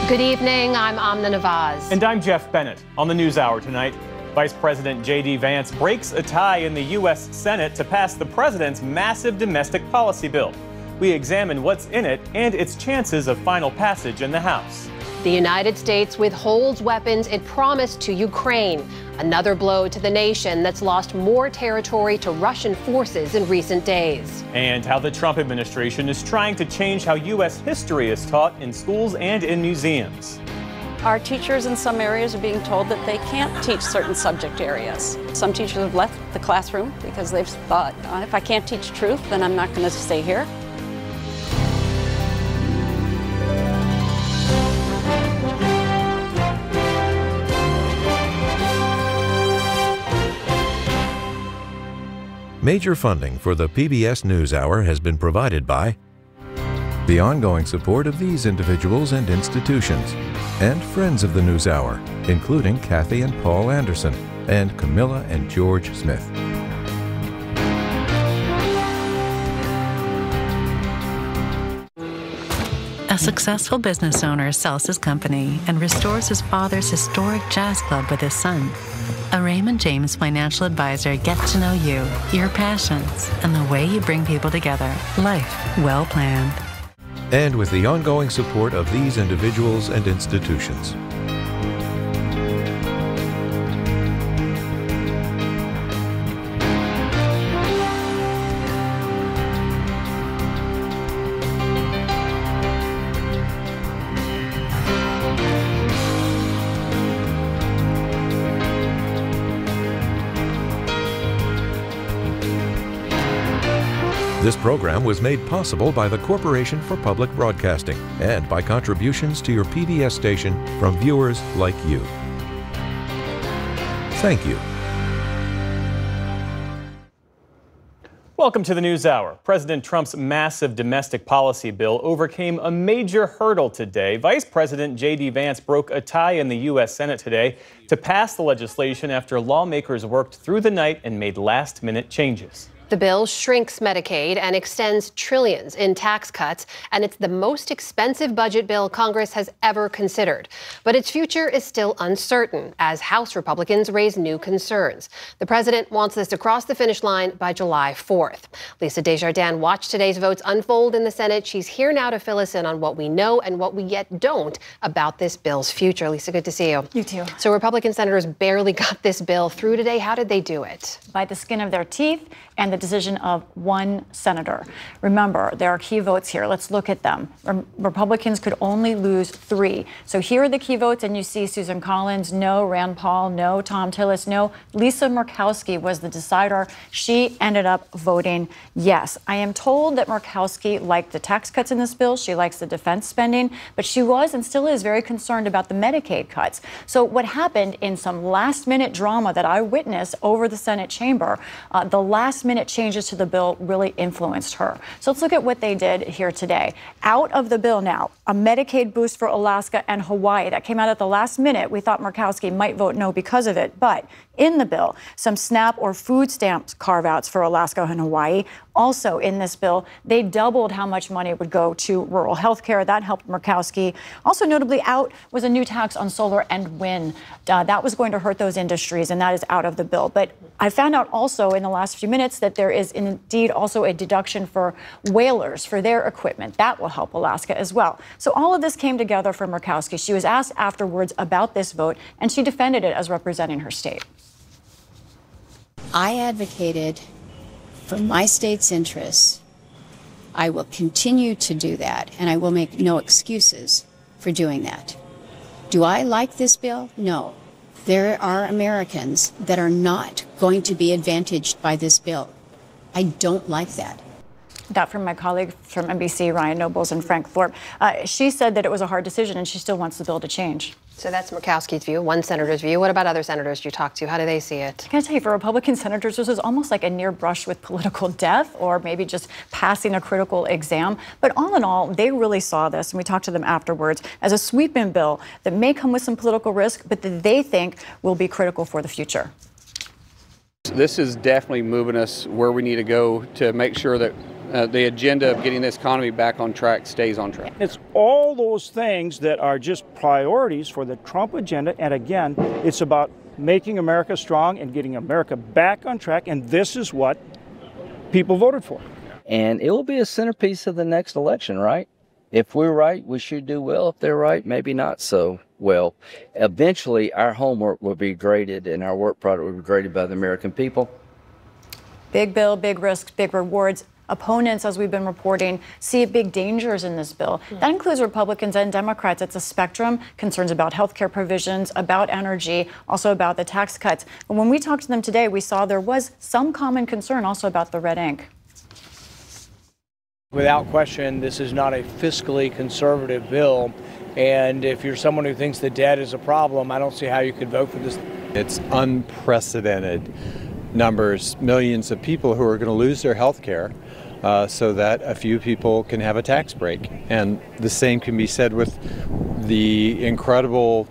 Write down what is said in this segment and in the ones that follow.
Good evening, I'm Amna Nawaz. And I'm Jeff Bennett. On the NewsHour tonight, Vice President J.D. Vance breaks a tie in the U.S. Senate to pass the president's massive domestic policy bill. We examine what's in it and its chances of final passage in the House. The United States withholds weapons it promised to Ukraine. Another blow to the nation that's lost more territory to Russian forces in recent days. And how the Trump administration is trying to change how U.S. history is taught in schools and in museums. Our teachers in some areas are being told that they can't teach certain subject areas. Some teachers have left the classroom because they've thought, if I can't teach truth, then I'm not going to stay here. Major funding for the PBS NewsHour has been provided by the ongoing support of these individuals and institutions, and friends of the NewsHour, including Kathy and Paul Anderson, and Camilla and George Smith. A successful business owner sells his company and restores his father's historic jazz club with his son. A Raymond James financial advisor gets to know you, your passions, and the way you bring people together. Life well planned. And with the ongoing support of these individuals and institutions. This program was made possible by the Corporation for Public Broadcasting and by contributions to your PBS station from viewers like you. Thank you. Welcome to the NewsHour. President Trump's massive domestic policy bill overcame a major hurdle today. Vice President J.D. Vance broke a tie in the U.S. Senate today to pass the legislation after lawmakers worked through the night and made last-minute changes. The bill shrinks Medicaid and extends trillions in tax cuts, and it's the most expensive budget bill Congress has ever considered. But its future is still uncertain as House Republicans raise new concerns. The president wants this to cross the finish line by July 4th. Lisa Desjardins watched today's votes unfold in the Senate. She's here now to fill us in on what we know and what we yet don't about this bill's future. Lisa, good to see you. You too. So Republican senators barely got this bill through today. How did they do it? By the skin of their teeth and the decision of one senator. Remember, there are key votes here. Let's look at them. Republicans could only lose 3. So here are the key votes, and you see Susan Collins, no. Rand Paul, no. Thom Tillis, no. Lisa Murkowski was the decider. She ended up voting yes. I am told that Murkowski liked the tax cuts in this bill. She likes the defense spending, but she was and still is very concerned about the Medicaid cuts. So what happened in some last-minute drama that I witnessed over the Senate chamber, the last-minute changes to the bill really influenced her. So let's look at what they did here today. Out of the bill now, a Medicaid boost for Alaska and Hawaii. That came out at the last minute. We thought Murkowski might vote no because of it, but in the bill, some SNAP or food stamps carve-outs for Alaska and Hawaii. Also in this bill, they doubled how much money would go to rural health care. That helped Murkowski. Also notably out was a new tax on solar and wind. That was going to hurt those industries, and that is out of the bill. But I found out also in the last few minutes that there is indeed also a deduction for whalers for their equipment. That will help Alaska as well. So all of this came together for Murkowski. She was asked afterwards about this vote, and she defended it as representing her state. I advocated for my state's interests. I will continue to do that, and I will make no excuses for doing that. Do I like this bill? No. There are Americans that are not going to be advantaged by this bill. I don't like that. That from my colleague from NBC, Ryan Nobles and Frank Thorpe. She said that it was a hard decision and she still wants the bill to change. So that's Murkowski's view, one senator's view. What about other senators you talked to? How do they see it? I gotta tell you, for Republican senators, this is almost like a near brush with political death or maybe just passing a critical exam. But all in all, they really saw this, and we talked to them afterwards, as a sweeping bill that may come with some political risk, but that they think will be critical for the future. This is definitely moving us where we need to go to make sure that the agenda of getting this economy back on track stays on track. It's all those things that are just priorities for the Trump agenda. And again, it's about making America strong and getting America back on track. And this is what people voted for. And it will be a centerpiece of the next election, right? If we're right, we should do well. If they're right, maybe not so well. Eventually, our homework will be graded and our work product will be graded by the American people. Big bill, big risks, big rewards. Opponents, as we've been reporting, see big dangers in this bill. That includes Republicans and Democrats. It's a spectrum, concerns about health care provisions, about energy, also about the tax cuts. But when we talked to them today, we saw there was some common concern also about the red ink. Without question, this is not a fiscally conservative bill. And if you're someone who thinks the debt is a problem, I don't see how you could vote for this. It's unprecedented numbers, millions of people who are going to lose their health care so that a few people can have a tax break. And the same can be said with the incredible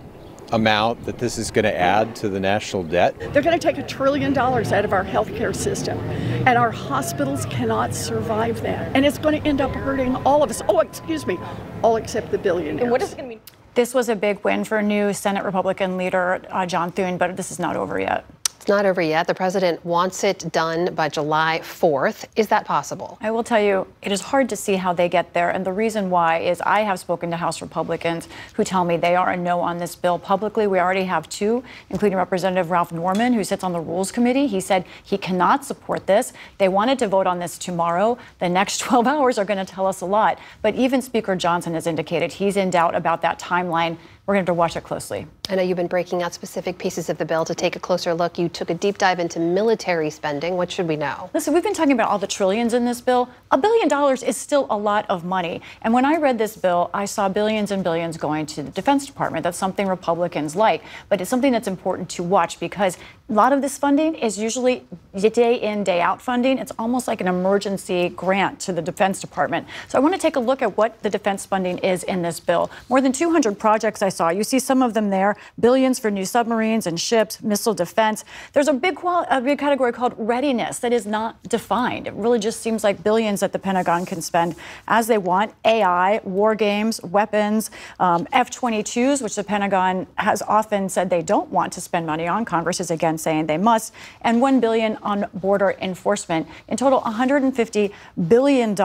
amount that this is going to add to the national debt. They're going to take $1 trillion out of our healthcare system, and our hospitals cannot survive that. And it's going to end up hurting all of us. Oh, excuse me, all except the billionaires. And what is it going to mean? This was a big win for new Senate Republican leader John Thune, but this is not over yet. It's not over yet. The president wants it done by July 4th. Is that possible? I will tell you, it is hard to see how they get there. And the reason why is I have spoken to House Republicans who tell me they are a no on this bill publicly. We already have two, including Representative Ralph Norman, who sits on the Rules Committee. He said he cannot support this. They wanted to vote on this tomorrow. The next 12 hours are going to tell us a lot. But even Speaker Johnson has indicated he's in doubt about that timeline. We're going to have to watch it closely. I know you've been breaking out specific pieces of the bill to take a closer look. You took a deep dive into military spending. What should we know? Listen, we've been talking about all the trillions in this bill. $1 billion is still a lot of money. And when I read this bill, I saw billions and billions going to the Defense Department. That's something Republicans like. But it's something that's important to watch because a lot of this funding is usually day in, day out funding. It's almost like an emergency grant to the Defense Department. So I want to take a look at what the defense funding is in this bill. More than 200 projects I saw. You see some of them there. Billions for new submarines and ships, missile defense. There's a big category called readiness that is not defined. It really just seems like billions that the Pentagon can spend as they want. AI, war games, weapons, F-22s, which the Pentagon has often said they don't want to spend money on. Congress is again saying they must. And $1 billion on border enforcement. In total, $150 billion.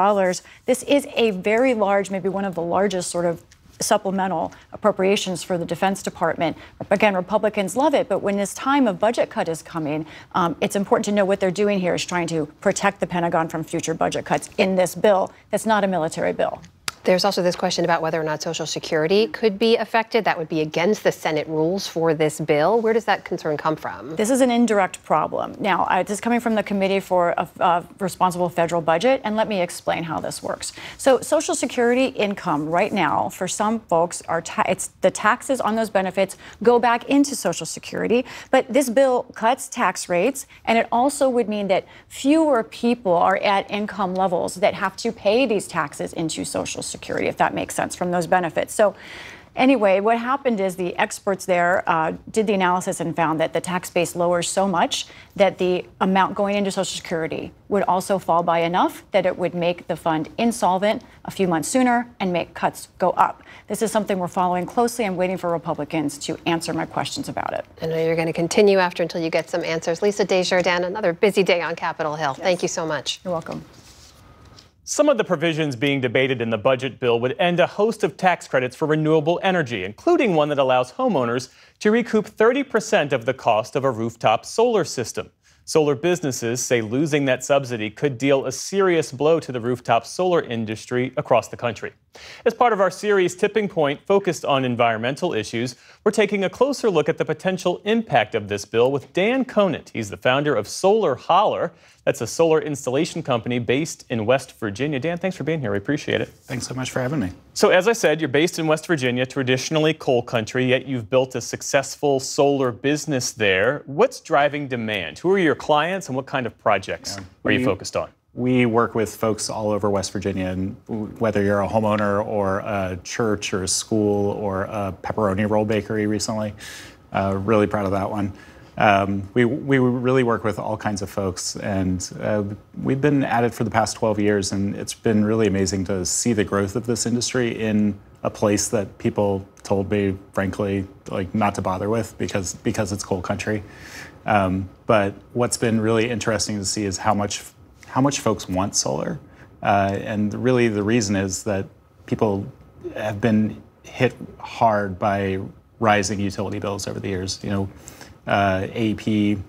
This is a very large, maybe one of the largest sort of supplemental appropriations for the Defense Department. Again, Republicans love it, but when this time of budget cut is coming, it's important to know what they're doing here is trying to protect the Pentagon from future budget cuts in this bill that's not a military bill. There's also this question about whether or not Social Security could be affected. That would be against the Senate rules for this bill. Where does that concern come from? This is an indirect problem. Now, this is coming from the Committee for a Responsible Federal Budget, and let me explain how this works. So Social Security income right now, for some folks, it's the taxes on those benefits go back into Social Security, but this bill cuts tax rates, and it also would mean that fewer people are at income levels that have to pay these taxes into Social Security, if that makes sense, from those benefits. So anyway, what happened is the experts there did the analysis and found that the tax base lowers so much that the amount going into Social Security would also fall by enough that it would make the fund insolvent a few months sooner and make cuts go up. This is something we're following closely. I'm waiting for Republicans to answer my questions about it. I know you're going to continue after until you get some answers. Lisa Desjardins, another busy day on Capitol Hill. Yes. Thank you so much. You're welcome. Some of the provisions being debated in the budget bill would end a host of tax credits for renewable energy, including one that allows homeowners to recoup 30% of the cost of a rooftop solar system. Solar businesses say losing that subsidy could deal a serious blow to the rooftop solar industry across the country. As part of our series Tipping Point, focused on environmental issues, we're taking a closer look at the potential impact of this bill with Dan Conant. He's the founder of Solar Holler. That's a solar installation company based in West Virginia. Dan, thanks for being here. We appreciate it. Thanks so much for having me. So as I said, you're based in West Virginia, traditionally coal country, yet you've built a successful solar business there. What's driving demand? Who are your clients and what kind of projects are you focused on? We work with folks all over West Virginia, and whether you're a homeowner or a church or a school or a pepperoni roll bakery recently, really proud of that one. We really work with all kinds of folks, and we've been at it for the past 12 years, and it's been really amazing to see the growth of this industry in a place that people told me, frankly, like not to bother with because it's coal country. But what's been really interesting to see is how much folks want solar, and really the reason is that people have been hit hard by rising utility bills over the years. You know, AEP,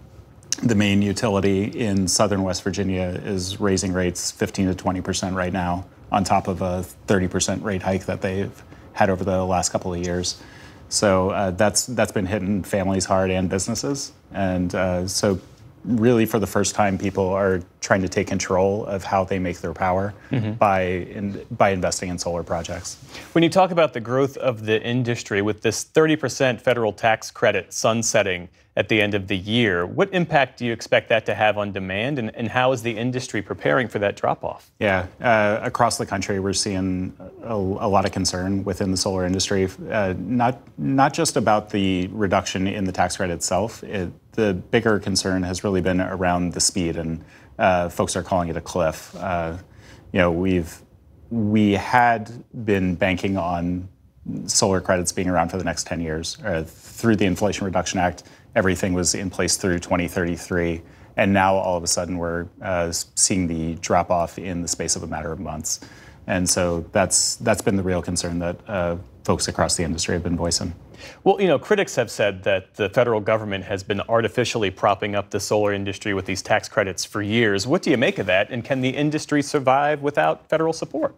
the main utility in southern West Virginia, is raising rates 15 to 20% right now, on top of a 30% rate hike that they've had over the last couple of years. So that's been hitting families hard and businesses. And so really for the first time, people are trying to take control of how they make their power by investing in solar projects. When you talk about the growth of the industry with this 30% federal tax credit sunsetting at the end of the year, what impact do you expect that to have on demand, and how is the industry preparing for that drop-off? Yeah, across the country, we're seeing a lot of concern within the solar industry, not just about the reduction in the tax credit itself. The bigger concern has really been around the speed, and folks are calling it a cliff. You know, we had been banking on solar credits being around for the next 10 years. Through the Inflation Reduction Act, everything was in place through 2033. And now all of a sudden we're seeing the drop off in the space of a matter of months. And so that's been the real concern that folks across the industry have been voicing. Well, you know, critics have said that the federal government has been artificially propping up the solar industry with these tax credits for years. What do you make of that? And can the industry survive without federal support?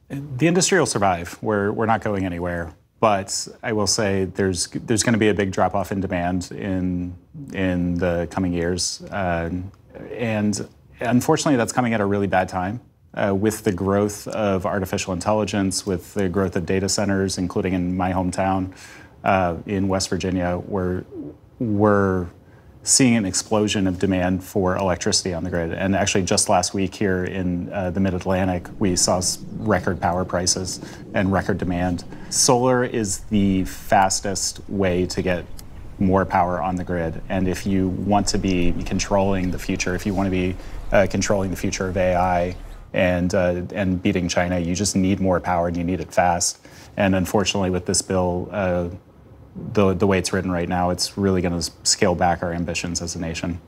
The industry will survive. We're not going anywhere. But I will say there's going to be a big drop-off in demand in the coming years. And unfortunately, that's coming at a really bad time. With the growth of artificial intelligence, with the growth of data centers, including in my hometown in West Virginia, we're seeing an explosion of demand for electricity on the grid. And actually just last week here in the Mid-Atlantic, we saw record power prices and record demand. Solar is the fastest way to get more power on the grid. And if you want to be controlling the future, if you want to be controlling the future of AI and beating China, you just need more power and you need it fast. And unfortunately with this bill, the way it's written right now, it's really going to scale back our ambitions as a nation.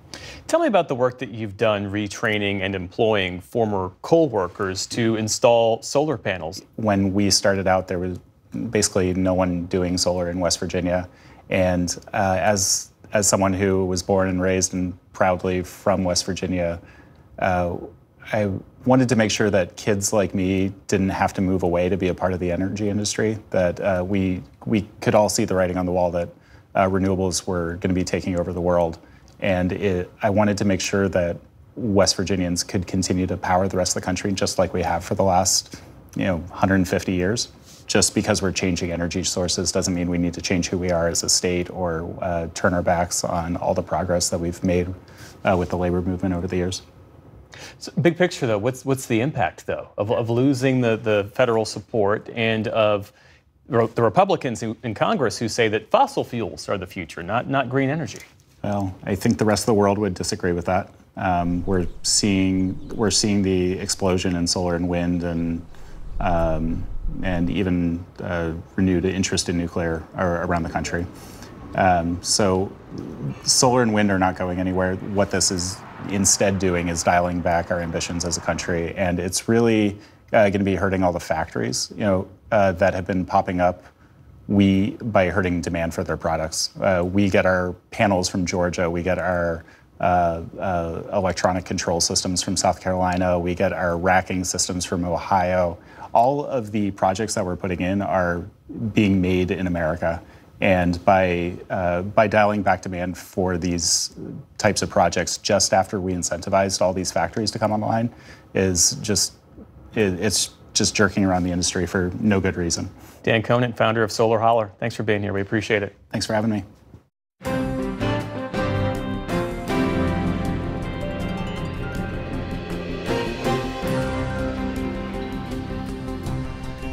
Tell me about the work that you've done retraining and employing former coal workers to install solar panels. When we started out, there was basically no one doing solar in West Virginia. And as someone who was born and raised and proudly from West Virginia, I wanted to make sure that kids like me didn't have to move away to be a part of the energy industry, that we could all see the writing on the wall that renewables were going to be taking over the world. And I wanted to make sure that West Virginians could continue to power the rest of the country just like we have for the last 150 years. Just because we're changing energy sources doesn't mean we need to change who we are as a state or turn our backs on all the progress that we've made with the labor movement over the years. So big picture, though, what's the impact, though, of losing the federal support and of the Republicans in Congress who say that fossil fuels are the future, not green energy? Well, I think the rest of the world would disagree with that. We're seeing the explosion in solar and wind and even renewed interest in nuclear around the country. So solar and wind are not going anywhere. What this is instead doing is dialing back our ambitions as a country, and it's really going to be hurting all the factories, that have been popping up. By hurting demand for their products. We get our panels from Georgia. We get our electronic control systems from South Carolina. We get our racking systems from Ohio. All of the projects that we're putting in are being made in America. And by dialing back demand for these types of projects just after we incentivized all these factories to come online it's just jerking around the industry for no good reason. Dan Conant, founder of Solar Holler. Thanks for being here. We appreciate it. Thanks for having me.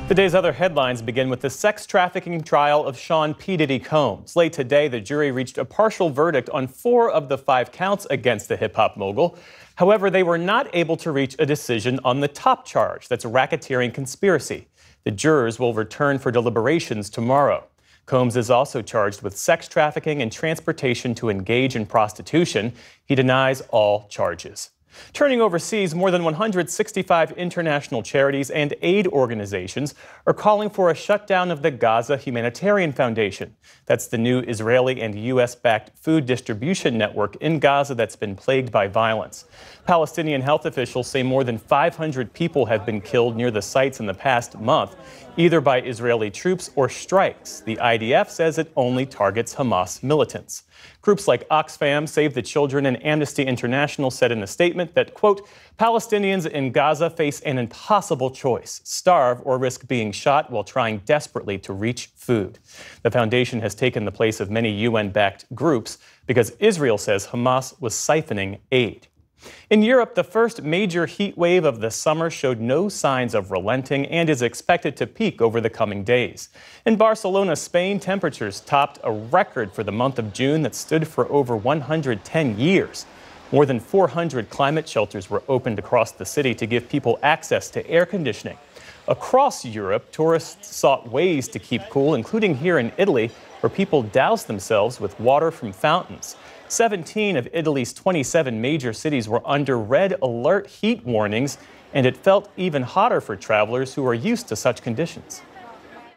The day's other headlines begin with the sex trafficking trial of Sean P. Diddy Combs. Late today, the jury reached a partial verdict on 4 of the 5 counts against the hip-hop mogul. However, they were not able to reach a decision on the top charge, that's racketeering conspiracy. The jurors will return for deliberations tomorrow. Combs is also charged with sex trafficking and transportation to engage in prostitution. He denies all charges. Turning overseas, more than 165 international charities and aid organizations are calling for a shutdown of the Gaza Humanitarian Foundation. That's the new Israeli and U.S.-backed food distribution network in Gaza that's been plagued by violence. Palestinian health officials say more than 500 people have been killed near the sites in the past month, either by Israeli troops or strikes. The IDF says it only targets Hamas militants. Groups like Oxfam, Save the Children, and Amnesty International said in a statement that, quote, Palestinians in Gaza face an impossible choice: starve or risk being shot while trying desperately to reach food. The foundation has taken the place of many UN-backed groups because Israel says Hamas was siphoning aid. In Europe, the first major heat wave of the summer showed no signs of relenting and is expected to peak over the coming days. In Barcelona, Spain, temperatures topped a record for the month of June that stood for over 110 years. More than 400 climate shelters were opened across the city to give people access to air conditioning. Across Europe, tourists sought ways to keep cool, including here in Italy, where people doused themselves with water from fountains. 17 of Italy's 27 major cities were under red alert heat warnings, and it felt even hotter for travelers who are used to such conditions.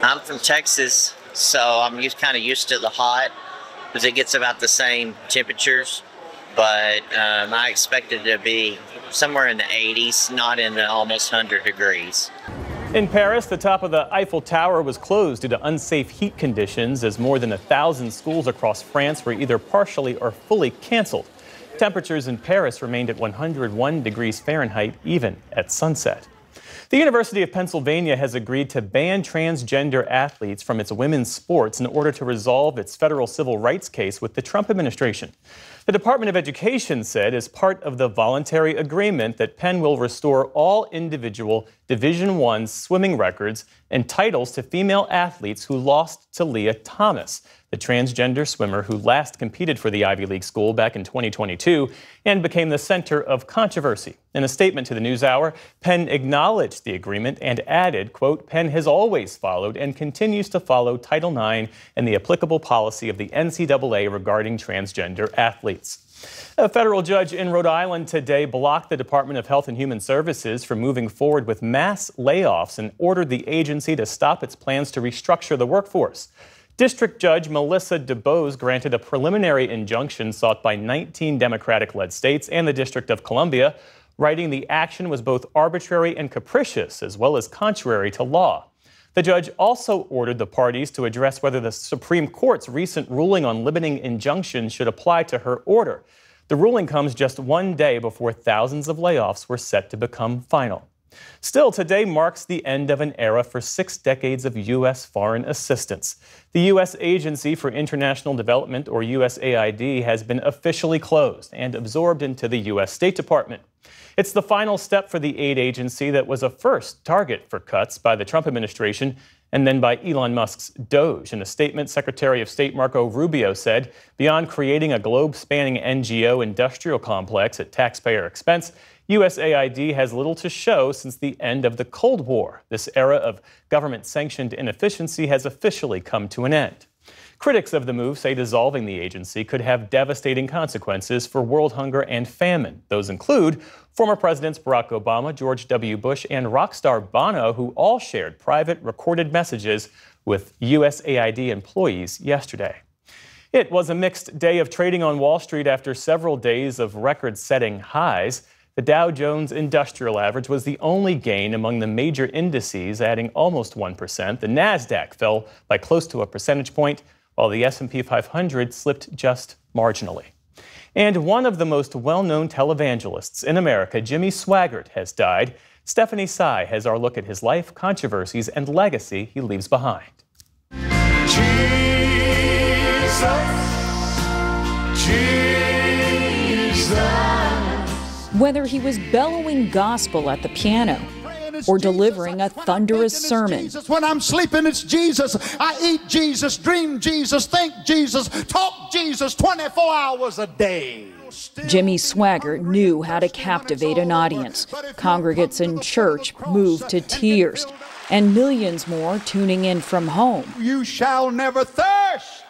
I'm from Texas, so I'm kind of used to the hot because it gets about the same temperatures, but I expected it to be somewhere in the 80s, not in the almost 100 degrees. In Paris, the top of the Eiffel Tower was closed due to unsafe heat conditions as more than 1,000 schools across France were either partially or fully canceled. Temperatures in Paris remained at 101 degrees Fahrenheit even at sunset. The University of Pennsylvania has agreed to ban transgender athletes from its women's sports in order to resolve its federal civil rights case with the Trump administration. The Department of Education said as part of the voluntary agreement that Penn will restore all individual Division I swimming records and titles to female athletes who lost to Leah Thomas, the transgender swimmer who last competed for the Ivy League school back in 2022 and became the center of controversy. In a statement to the NewsHour, Penn acknowledged the agreement and added, quote, Penn has always followed and continues to follow Title IX and the applicable policy of the NCAA regarding transgender athletes. A federal judge in Rhode Island today blocked the Department of Health and Human Services from moving forward with mass layoffs and ordered the agency to stop its plans to restructure the workforce. District Judge Melissa DuBose granted a preliminary injunction sought by 19 Democratic-led states and the District of Columbia, writing the action was both arbitrary and capricious, as well as contrary to law. The judge also ordered the parties to address whether the Supreme Court's recent ruling on limiting injunctions should apply to her order. The ruling comes just one day before thousands of layoffs were set to become final. Still, today marks the end of an era for 6 decades of U.S. foreign assistance. The U.S. Agency for International Development, or USAID, has been officially closed and absorbed into the U.S. State Department. It's the final step for the aid agency that was a first target for cuts by the Trump administration and then by Elon Musk's Doge. In a statement, Secretary of State Marco Rubio said, beyond creating a globe-spanning NGO industrial complex at taxpayer expense, USAID has little to show since the end of the Cold War. This era of government-sanctioned inefficiency has officially come to an end. Critics of the move say dissolving the agency could have devastating consequences for world hunger and famine. Those include former Presidents Barack Obama, George W. Bush, and rock star Bono, who all shared private recorded messages with USAID employees yesterday. It was a mixed day of trading on Wall Street after several days of record-setting highs. The Dow Jones Industrial Average was the only gain among the major indices, adding almost 1%. The Nasdaq fell by close to a percentage point, while the S&P 500 slipped just marginally. And one of the most well-known televangelists in America, Jimmy Swaggart, has died. Stephanie Sy has our look at his life, controversies, and legacy he leaves behind. Jesus, Jesus. Whether he was bellowing gospel at the piano or delivering a thunderous sermon. When I'm sleeping, it's Jesus. I eat Jesus, dream Jesus, think Jesus, talk Jesus 24 hours a day. Jimmy Swaggart knew how to captivate an audience. Congregates in church moved to tears, and millions more tuning in from home. You shall never thirst.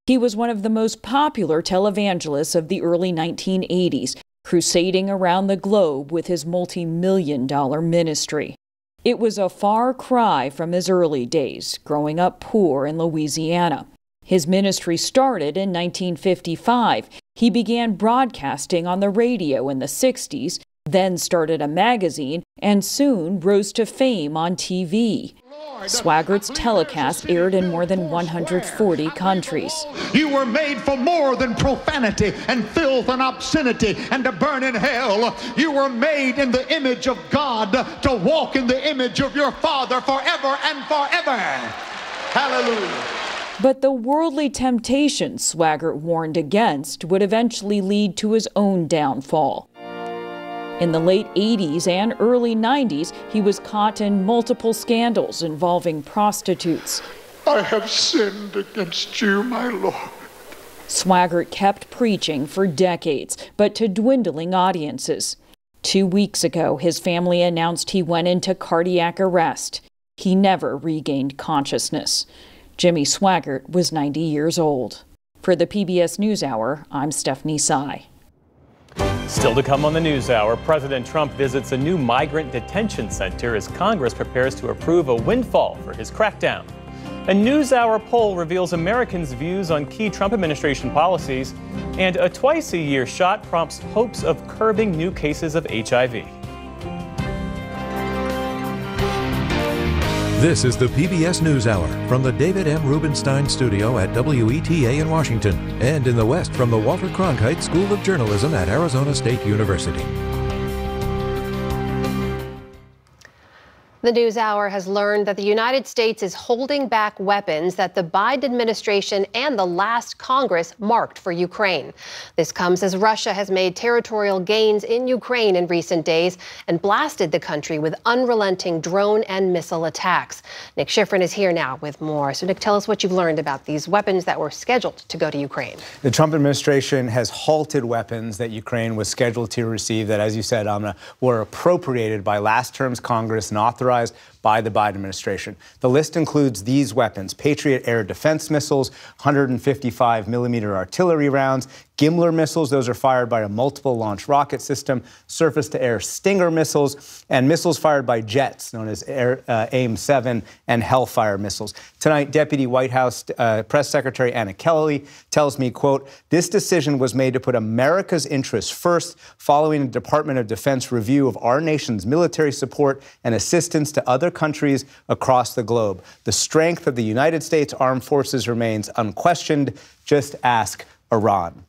He was one of the most popular televangelists of the early 1980s, crusading around the globe with his multi-million-dollar ministry. It was a far cry from his early days, growing up poor in Louisiana. His ministry started in 1955. He began broadcasting on the radio in the 60s, then started a magazine, and soon rose to fame on TV. Swaggart's telecast aired in more than 140 countries. You were made for more than profanity and filth and obscenity and to burn in hell. You were made in the image of God to walk in the image of your Father forever and forever. Hallelujah. But the worldly temptations Swaggart warned against would eventually lead to his own downfall. In the late 80s and early 90s, he was caught in multiple scandals involving prostitutes. I have sinned against you, my Lord. Swaggart kept preaching for decades, but to dwindling audiences. 2 weeks ago, his family announced he went into cardiac arrest. He never regained consciousness. Jimmy Swaggart was 90 years old. For the PBS NewsHour, I'm Stephanie Sy. Still to come on the NewsHour, President Trump visits a new migrant detention center as Congress prepares to approve a windfall for his crackdown. A NewsHour poll reveals Americans' views on key Trump administration policies, and a twice-a-year shot prompts hopes of curbing new cases of HIV. This is the PBS NewsHour from the David M. Rubenstein studio at WETA in Washington, and in the West from the Walter Cronkite School of Journalism at Arizona State University. The NewsHour has learned that the United States is holding back weapons that the Biden administration and the last Congress marked for Ukraine. This comes as Russia has made territorial gains in Ukraine in recent days and blasted the country with unrelenting drone and missile attacks. Nick Schifrin is here now with more. So, Nick, tell us what you've learned about these weapons that were scheduled to go to Ukraine. The Trump administration has halted weapons that Ukraine was scheduled to receive that, as you said, Amna, were appropriated by last term's Congress and authorized by the Biden administration. The list includes these weapons: Patriot air defense missiles, 155 millimeter artillery rounds, Gimler missiles, those are fired by a multiple launch rocket system, surface-to-air Stinger missiles, and missiles fired by jets, known as AIM-7 and Hellfire missiles. Tonight, Deputy White House Press Secretary Anna Kelly tells me, quote, "This decision was made to put America's interests first following a Department of Defense review of our nation's military support and assistance to other countries across the globe. The strength of the United States Armed Forces remains unquestioned. Just ask Iran."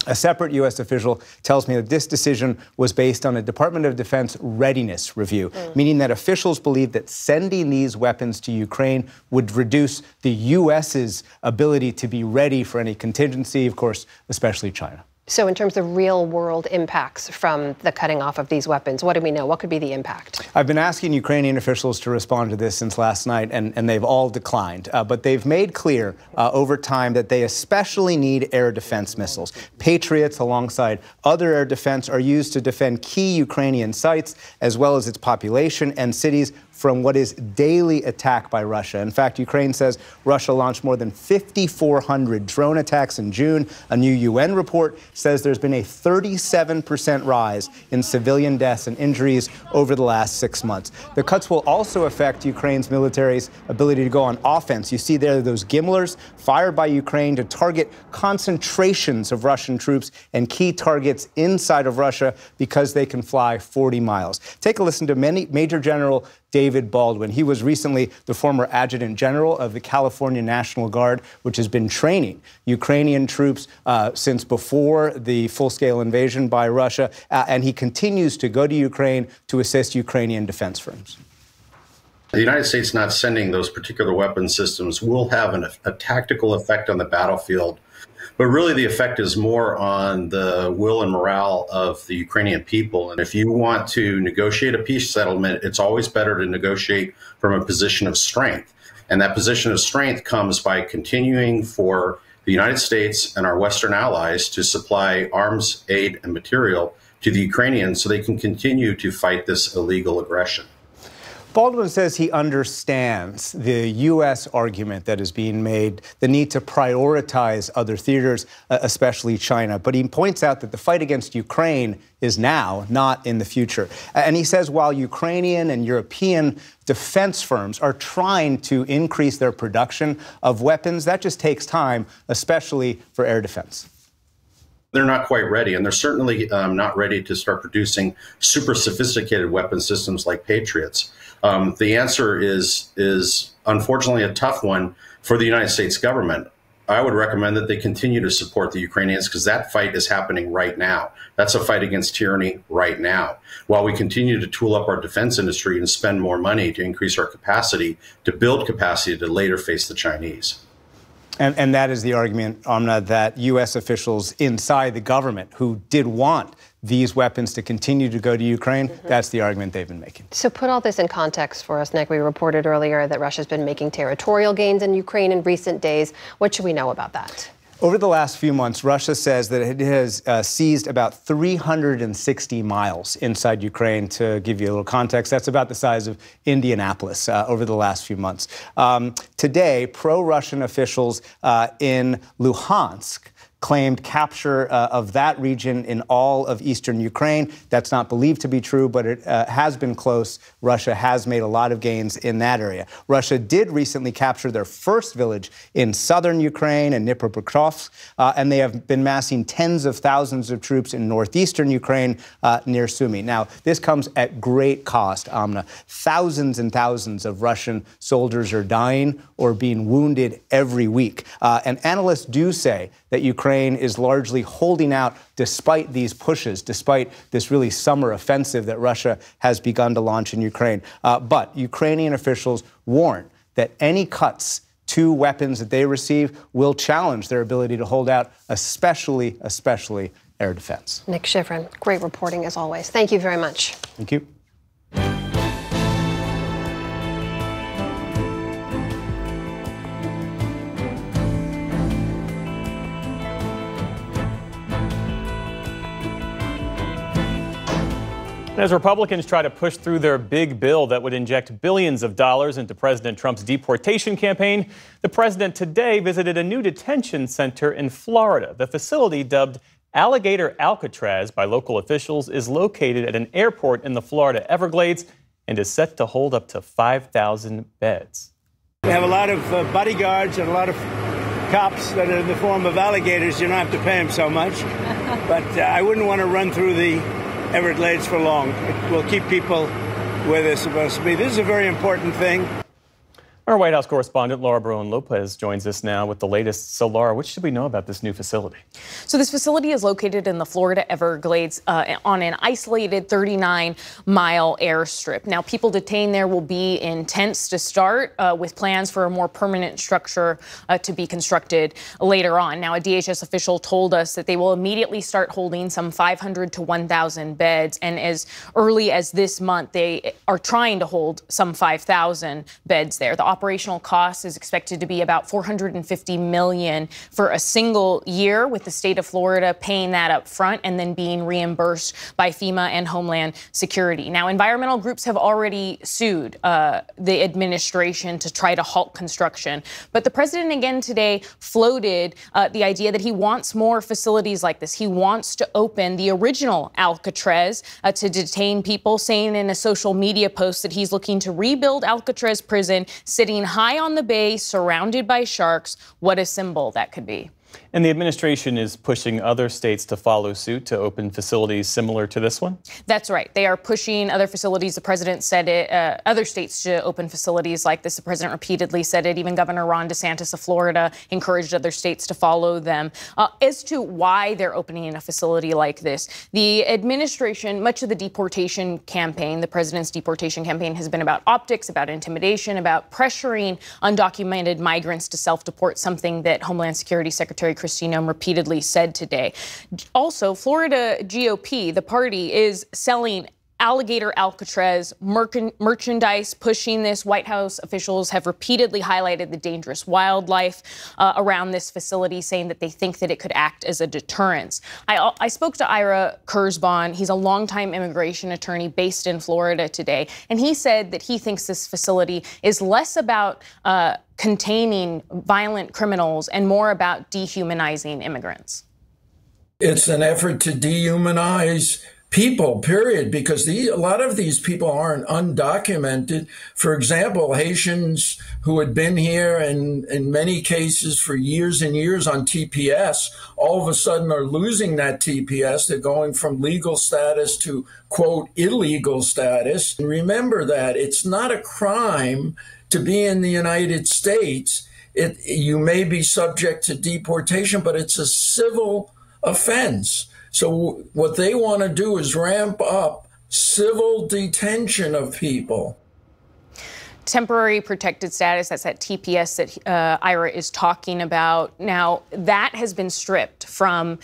A separate U.S. official tells me that this decision was based on a Department of Defense readiness review, meaning that officials believe that sending these weapons to Ukraine would reduce the U.S.'s ability to be ready for any contingency, of course, especially China. So in terms of real-world impacts from the cutting off of these weapons, what do we know? What could be the impact? I've been asking Ukrainian officials to respond to this since last night, and they've all declined. But they've made clear over time that they especially need air defense missiles. Patriots, alongside other air defense, are used to defend key Ukrainian sites, as well as its population and cities, from what is daily attack by Russia. In fact, Ukraine says Russia launched more than 5,400 drone attacks in June. A new UN report says there's been a 37% rise in civilian deaths and injuries over the last 6 months. The cuts will also affect Ukraine's military's ability to go on offense. You see there those Gimlers fired by Ukraine to target concentrations of Russian troops and key targets inside of Russia because they can fly 40 miles. Take a listen to Major General David Baldwin. He was recently the former Adjutant General of the California National Guard, which has been training Ukrainian troops since before the full-scale invasion by Russia, and he continues to go to Ukraine to assist Ukrainian defense firms. The United States not sending those particular weapon systems will have a tactical effect on the battlefield, but really the effect is more on the will and morale of the Ukrainian people. And if you want to negotiate a peace settlement, it's always better to negotiate from a position of strength. And that position of strength comes by continuing for the United States and our Western allies to supply arms, aid, and material to the Ukrainians so they can continue to fight this illegal aggression. Baldwin says he understands the U.S. argument that is being made, the need to prioritize other theaters, especially China. But he points out that the fight against Ukraine is now, not in the future. And he says while Ukrainian and European defense firms are trying to increase their production of weapons, that just takes time, especially for air defense. They're not quite ready, and they're certainly not ready to start producing super sophisticated weapon systems like Patriots. The answer is unfortunately a tough one for the United States government. I would recommend that they continue to support the Ukrainians because that fight is happening right now. That's a fight against tyranny right now. While we continue to tool up our defense industry and spend more money to increase our capacity, to build capacity to later face the Chinese. And that is the argument, Amna, that U.S. officials inside the government who did want these weapons to continue to go to Ukraine, that's the argument they've been making. So put all this in context for us, Nick. We reported earlier that Russia's been making territorial gains in Ukraine in recent days. What should we know about that? Over the last few months, Russia says that it has seized about 360 miles inside Ukraine. To give you a little context, that's about the size of Indianapolis over the last few months. Today, pro-Russian officials in Luhansk claimed capture of that region in all of eastern Ukraine. That's not believed to be true, but it has been close. Russia has made a lot of gains in that area. Russia did recently capture their first village in southern Ukraine, in Dnipropetrovsk, and they have been massing tens of thousands of troops in northeastern Ukraine near Sumy. Now, this comes at great cost, Amna. Thousands and thousands of Russian soldiers are dying or being wounded every week. And analysts do say that Ukraine is largely holding out despite these pushes, despite this really summer offensive that Russia has begun to launch in Ukraine. But Ukrainian officials warn that any cuts to weapons that they receive will challenge their ability to hold out, especially air defense. Nick Schifrin, great reporting as always. Thank you very much. Thank you. As Republicans try to push through their big bill that would inject billions of dollars into President Trump's deportation campaign, the president today visited a new detention center in Florida. The facility, dubbed Alligator Alcatraz by local officials, is located at an airport in the Florida Everglades and is set to hold up to 5,000 beds. We have a lot of bodyguards and a lot of cops that are in the form of alligators. You don't have to pay them so much. But I wouldn't want to run through the Everglades for long. It will keep people where they're supposed to be. This is a very important thing. Our White House correspondent Laura Bruin-Lopez joins us now with the latest. So, Laura, what should we know about this new facility? So this facility is located in the Florida Everglades on an isolated 39-mile airstrip. Now, people detained there will be in tents to start, with plans for a more permanent structure to be constructed later on. Now, a DHS official told us that they will immediately start holding some 500 to 1,000 beds. And as early as this month, they are trying to hold some 5,000 beds there. The operational cost is expected to be about $450 million for a single year, with the state of Florida paying that up front and then being reimbursed by FEMA and Homeland Security. Now, environmental groups have already sued the administration to try to halt construction. But the president again today floated the idea that he wants more facilities like this. He wants to open the original Alcatraz to detain people, saying in a social media post that he's looking to rebuild Alcatraz prison, sitting high on the bay, surrounded by sharks. What a symbol that could be. And the administration is pushing other states to follow suit to open facilities similar to this one? That's right. They are pushing other facilities. The president said it, other states to open facilities like this. The president repeatedly said it. Even Governor Ron DeSantis of Florida encouraged other states to follow them. As to why they're opening a facility like this, the administration, much of the deportation campaign, the president's deportation campaign, has been about optics, about intimidation, about pressuring undocumented migrants to self-deport, something that Homeland Security Secretary Kristi Noem repeatedly said today. Also, Florida GOP, the party, is selling alligator Alcatraz merchandise, pushing this. White House officials have repeatedly highlighted the dangerous wildlife around this facility, saying that they think that it could act as a deterrence. I spoke to Ira Kurzban. He's a longtime immigration attorney based in Florida today, and he said that he thinks this facility is less about containing violent criminals and more about dehumanizing immigrants. It's an effort to dehumanize people, period, because a lot of these people aren't undocumented. For example, Haitians who had been here and in many cases for years and years on TPS, all of a sudden are losing that TPS. They're going from legal status to, quote, illegal status. And remember that it's not a crime to be in the United States. You may be subject to deportation, but it's a civil offense. So what they want to do is ramp up civil detention of people. Temporary protected status, that's that TPS that Ira is talking about. Now, that has been stripped from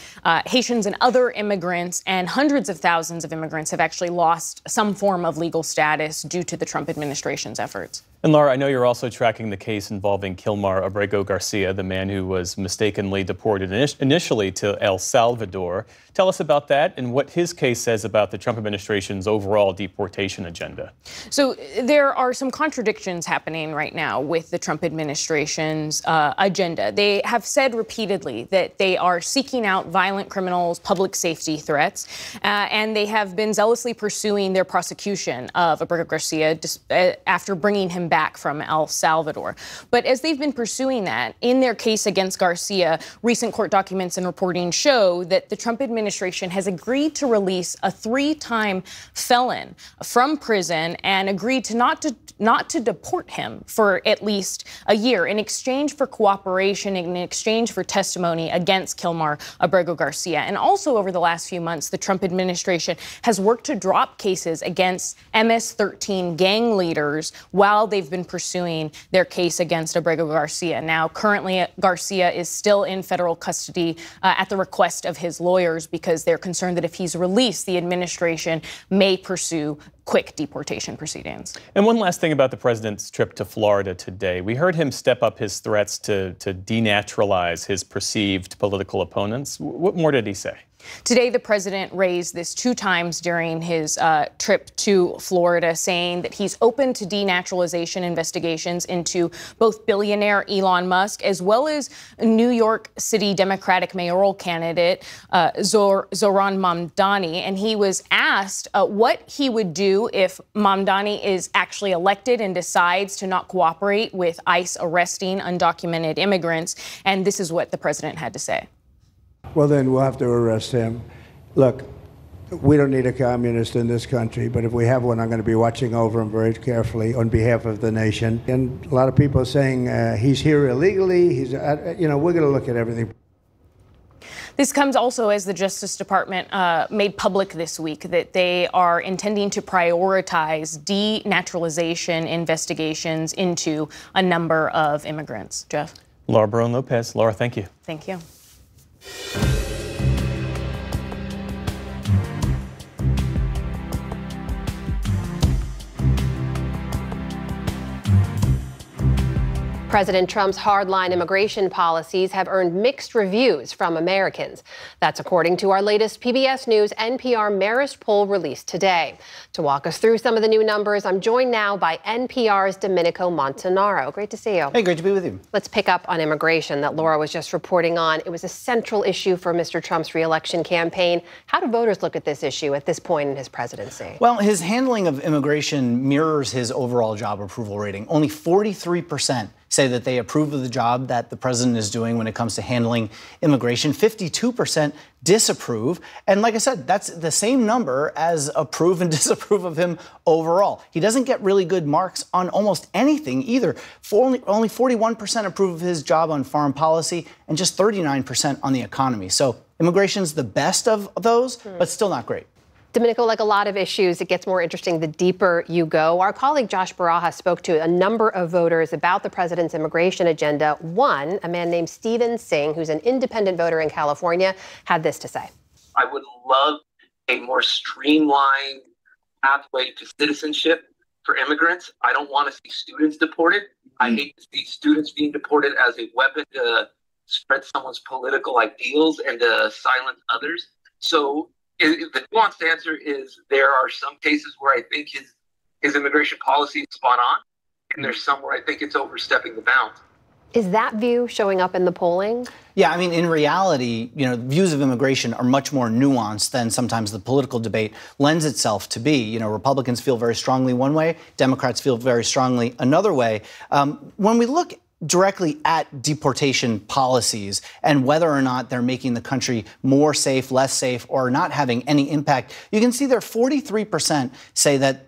Haitians and other immigrants, and hundreds of thousands of immigrants have actually lost some form of legal status due to the Trump administration's efforts. And Laura, I know you're also tracking the case involving Kilmar Abrego Garcia, the man who was mistakenly deported initially to El Salvador. Tell us about that and what his case says about the Trump administration's overall deportation agenda. So there are some contradictions happening right now with the Trump administration's agenda. They have said repeatedly that they are seeking out violent criminals, public safety threats, and they have been zealously pursuing their prosecution of Abrego Garcia after bringing him back from El Salvador. But as they've been pursuing that, in their case against Garcia, recent court documents and reporting show that the Trump administration has agreed to release a 3-time felon from prison and agreed to not to deport him for at least a year in exchange for cooperation, in exchange for testimony against Kilmar Abrego Garcia. And also over the last few months, the Trump administration has worked to drop cases against MS-13 gang leaders while they've been pursuing their case against Abrego Garcia. Now, currently, Garcia is still in federal custody at the request of his lawyers because they're concerned that if he's released, the administration may pursue quick deportation proceedings. And one last thing about the president's trip to Florida today. We heard him step up his threats to denaturalize his perceived political opponents. What more did he say? Today, the president raised this 2 times during his trip to Florida, saying that he's open to denaturalization investigations into both billionaire Elon Musk as well as New York City Democratic mayoral candidate Zohran Mamdani. And he was asked what he would do if Mamdani is actually elected and decides to not cooperate with ICE arresting undocumented immigrants. And this is what the president had to say. Well, then we'll have to arrest him. Look, we don't need a communist in this country, but if we have one, I'm going to be watching over him very carefully on behalf of the nation. And a lot of people are saying he's here illegally. We're going to look at everything. This comes also as the Justice Department made public this week that they are intending to prioritize denaturalization investigations into a number of immigrants. Jeff? Laura Barone-Lopez. Laura, thank you. Thank you. President Trump's hardline immigration policies have earned mixed reviews from Americans. That's according to our latest PBS News NPR Marist poll released today. To walk us through some of the new numbers, I'm joined now by NPR's Domenico Montanaro. Great to see you. Hey, great to be with you. Let's pick up on immigration that Laura was just reporting on. It was a central issue for Mr. Trump's reelection campaign. How do voters look at this issue at this point in his presidency? Well, his handling of immigration mirrors his overall job approval rating. Only 43% say that they approve of the job that the president is doing when it comes to handling immigration. 52% disapprove. And like I said, that's the same number as approve and disapprove of him overall. He doesn't get really good marks on almost anything either. Only 41% approve of his job on foreign policy and just 39% on the economy. So immigration's the best of those, but still not great. Domenico, like a lot of issues, it gets more interesting the deeper you go. Our colleague Josh Baraha spoke to a number of voters about the president's immigration agenda. One, a man named Stephen Singh, who's an independent voter in California, had this to say. I would love a more streamlined pathway to citizenship for immigrants. I don't want to see students deported. I hate to see students being deported as a weapon to spread someone's political ideals and to silence others. So the nuanced answer is there are some cases where I think his immigration policy is spot on, and there's some where I think it's overstepping the bounds. Is that view showing up in the polling? Yeah, I mean, in reality, views of immigration are much more nuanced than sometimes the political debate lends itself to be. Republicans feel very strongly one way, Democrats feel very strongly another way. When we look directly at deportation policies and whether or not they're making the country more safe, less safe, or not having any impact, you can see there 43% say that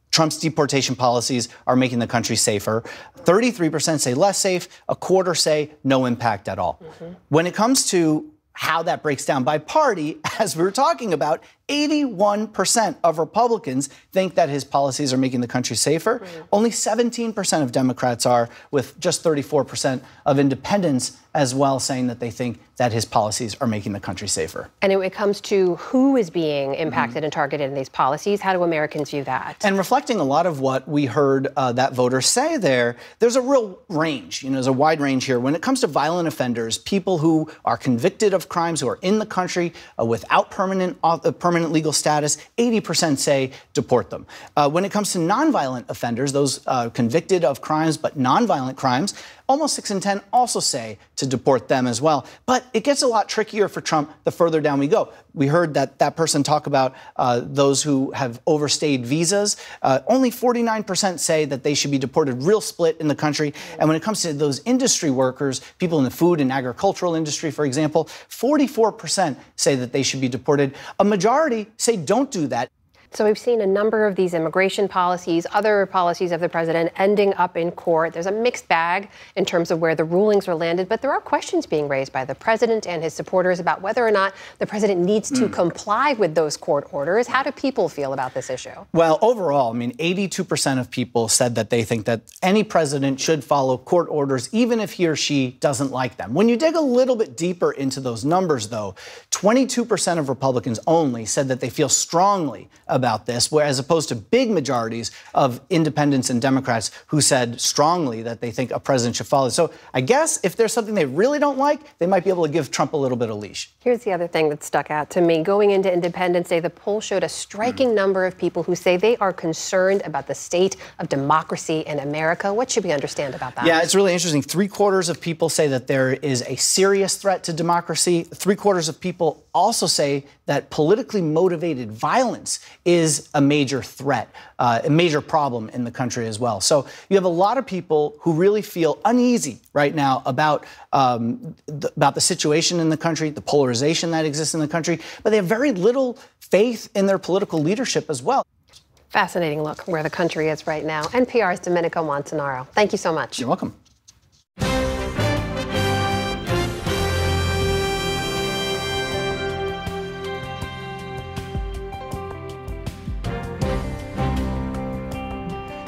Trump's deportation policies are making the country safer. 33% say less safe. A quarter say no impact at all. When it comes to how that breaks down by party, as we were talking about, 81% of Republicans think that his policies are making the country safer. Only 17% of Democrats are, with just 34% of independents as well saying that they think that his policies are making the country safer. And when it comes to who is being impacted and targeted in these policies, how do Americans view that? And reflecting a lot of what we heard that voter say there's a real range. There's a wide range here. When it comes to violent offenders, people who are convicted of crimes, who are in the country without permanent legal status, 80% say deport them. When it comes to nonviolent offenders, those convicted of crimes but nonviolent crimes, almost 6 in 10 also say to deport them as well. But it gets a lot trickier for Trump the further down we go. We heard that person talk about those who have overstayed visas. Only 49% say that they should be deported, real split in the country. And when it comes to those industry workers, people in the food and agricultural industry, for example, 44% say that they should be deported. A majority say don't do that. So we've seen a number of these immigration policies, other policies of the president ending up in court. There's a mixed bag in terms of where the rulings are landed, but there are questions being raised by the president and his supporters about whether or not the president needs to comply with those court orders. How do people feel about this issue? Well, overall, 82% of people said that they think that any president should follow court orders, even if he or she doesn't like them. When you dig a little bit deeper into those numbers, though, 22% of Republicans only said that they feel strongly about this, as opposed to big majorities of independents and Democrats who said strongly that they think a president should follow. So I guess if there's something they really don't like, they might be able to give Trump a little bit of leash. Here's the other thing that stuck out to me. Going into Independence Day, the poll showed a striking number of people who say they are concerned about the state of democracy in America. What should we understand about that? Yeah, it's really interesting. 3/4 of people say that there is a serious threat to democracy. 3/4 of people also say that politically motivated violence is a major threat, a major problem in the country as well. So you have a lot of people who really feel uneasy right now about the situation in the country, the polarization that exists in the country, but they have very little faith in their political leadership as well. Fascinating look where the country is right now. NPR's Domenico Montanaro. Thank you so much. You're welcome.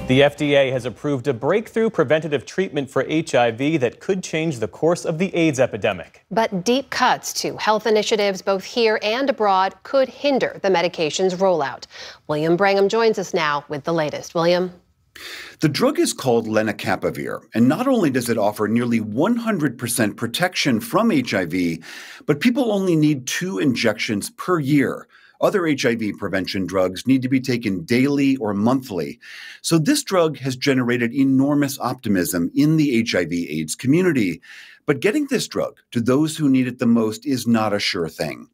The FDA has approved a breakthrough preventative treatment for HIV that could change the course of the AIDS epidemic. But deep cuts to health initiatives both here and abroad could hinder the medication's rollout. William Brangham joins us now with the latest. William? The drug is called lenacapavir, and not only does it offer nearly 100% protection from HIV, but people only need 2 injections per year. Other HIV prevention drugs need to be taken daily or monthly. So this drug has generated enormous optimism in the HIV/AIDS community. But getting this drug to those who need it the most is not a sure thing.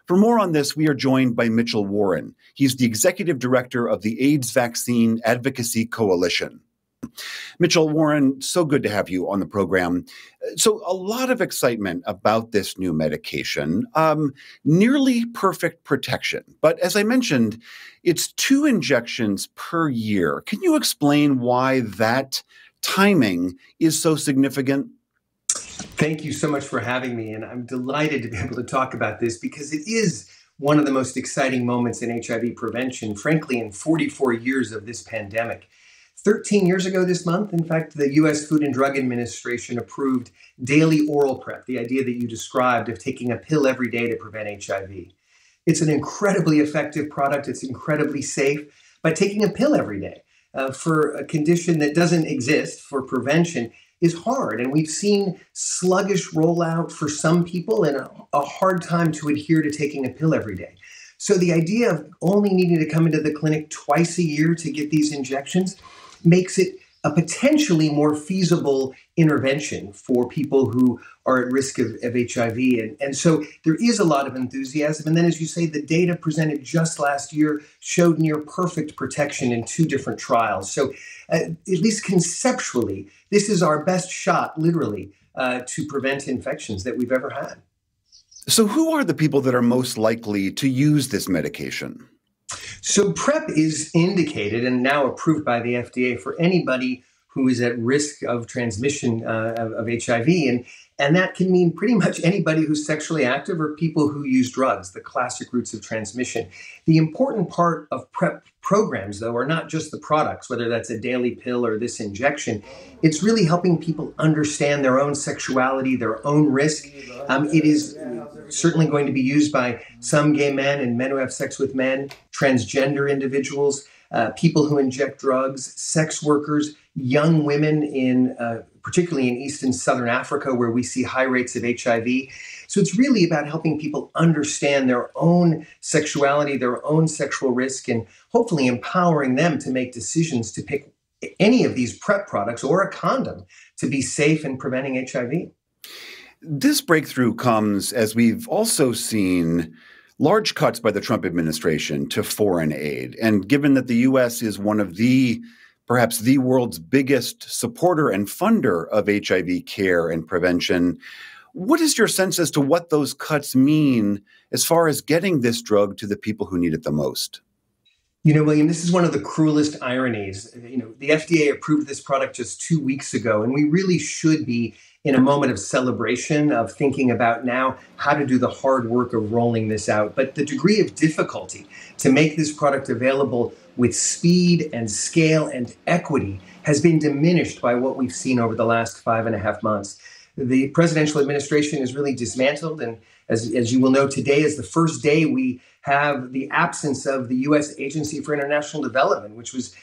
For more on this, we are joined by Mitchell Warren. He's the executive director of the AIDS Vaccine Advocacy Coalition. Washington. Mitchell, Warren, so good to have you on the program. So a lot of excitement about this new medication, nearly perfect protection. But as I mentioned, it's 2 injections per year. Can you explain why that timing is so significant? Thank you so much for having me, and I'm delighted to be able to talk about this because it is one of the most exciting moments in HIV prevention, frankly, in 44 years of this pandemic. 13 years ago this month, in fact, the U.S. Food and Drug Administration approved daily oral PrEP, the idea that you described of taking a pill every day to prevent HIV. It's an incredibly effective product. It's incredibly safe. By taking a pill every day for a condition that doesn't exist for prevention is hard. And we've seen sluggish rollout for some people and a hard time to adhere to taking a pill every day. So the idea of only needing to come into the clinic twice a year to get these injections makes it a potentially more feasible intervention for people who are at risk of HIV. And so there is a lot of enthusiasm. And then, as you say, the data presented just last year showed near perfect protection in 2 different trials. So at least conceptually, this is our best shot, literally, to prevent infections that we've ever had. So who are the people that are most likely to use this medication? So PrEP is indicated and now approved by the FDA for anybody who is at risk of transmission of HIV. And that can mean pretty much anybody who's sexually active or people who use drugs, the classic routes of transmission. The important part of PrEP programs, though, are not just the products, whether that's a daily pill or this injection. It's really helping people understand their own sexuality, their own risk. It is certainly going to be used by some gay men and men who have sex with men, transgender individuals, people who inject drugs, sex workers, young women in particularly in East and Southern Africa, where we see high rates of HIV. So it's really about helping people understand their own sexuality, their own sexual risk, and hopefully empowering them to make decisions to pick any of these PrEP products or a condom to be safe in preventing HIV. This breakthrough comes as we've also seen large cuts by the Trump administration to foreign aid. And given that the U.S. is one of perhaps the world's biggest supporter and funder of HIV care and prevention, what is your sense as to what those cuts mean as far as getting this drug to the people who need it the most? You know, William, this is one of the cruelest ironies. You know, the FDA approved this product just 2 weeks ago, and we really should be in a moment of celebration, of thinking about now how to do the hard work of rolling this out. But the degree of difficulty to make this product available with speed and scale and equity has been diminished by what we've seen over the last 5.5 months. The presidential administration is really dismantled. And as you will know, today is the first day we have the absence of the U.S. Agency for International Development, which was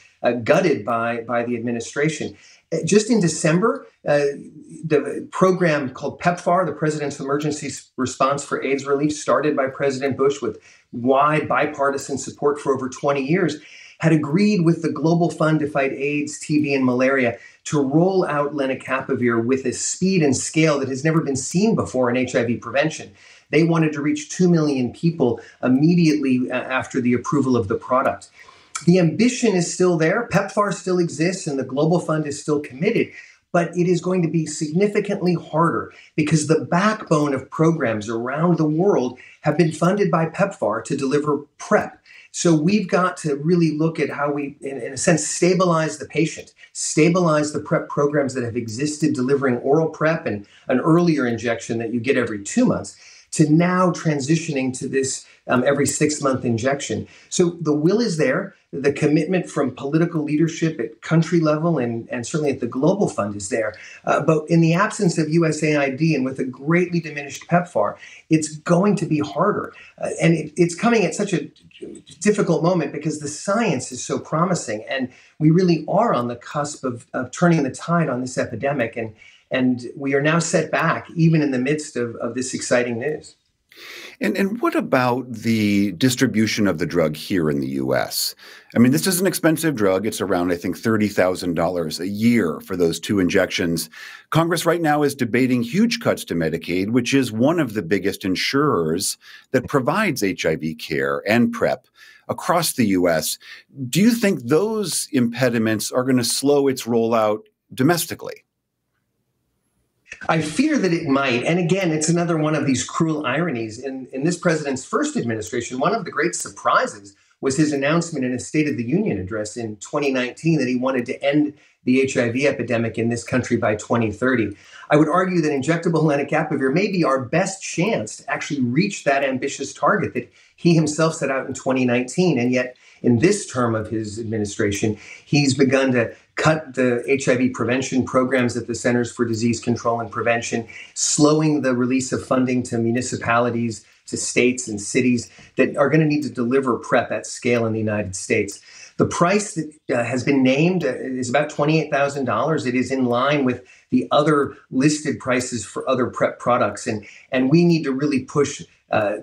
gutted by the administration. Just in December, the program called PEPFAR, the President's Emergency Response for AIDS Relief, started by President Bush with wide bipartisan support for over 20 years, had agreed with the Global Fund to fight AIDS, TB, and malaria to roll out lenacapavir with a speed and scale that has never been seen before in HIV prevention. They wanted to reach 2 million people immediately after the approval of the product. The ambition is still there. PEPFAR still exists and the Global Fund is still committed, but it is going to be significantly harder because the backbone of programs around the world have been funded by PEPFAR to deliver PrEP. So we've got to really look at how we, in a sense, stabilize the patient, stabilize the PrEP programs that have existed, delivering oral PrEP and an earlier injection that you get every 2 months, to now transitioning to this every 6-month injection. So the will is there. The commitment from political leadership at country level and certainly at the Global Fund is there. But in the absence of USAID and with a greatly diminished PEPFAR, it's going to be harder. And it's coming at such a difficult moment because the science is so promising. And we really are on the cusp of turning the tide on this epidemic. And we are now set back, even in the midst of this exciting news. And what about the distribution of the drug here in the U.S.? I mean, this is an expensive drug. It's around, I think, $30,000 a year for those 2 injections. Congress right now is debating huge cuts to Medicaid, which is one of the biggest insurers that provides HIV care and PrEP across the U.S. Do you think those impediments are going to slow its rollout domestically? I fear that it might. And again, it's another one of these cruel ironies. In this president's first administration, one of the great surprises was his announcement in a State of the Union address in 2019 that he wanted to end the HIV epidemic in this country by 2030. I would argue that injectable lenacapavir may be our best chance to actually reach that ambitious target that he himself set out in 2019. And yet, in this term of his administration, he's begun to cut the HIV prevention programs at the Centers for Disease Control and Prevention, slowing the release of funding to municipalities, to states and cities that are going to need to deliver PrEP at scale in the United States. The price that has been named is about $28,000. It is in line with the other listed prices for other PrEP products. And we need to really push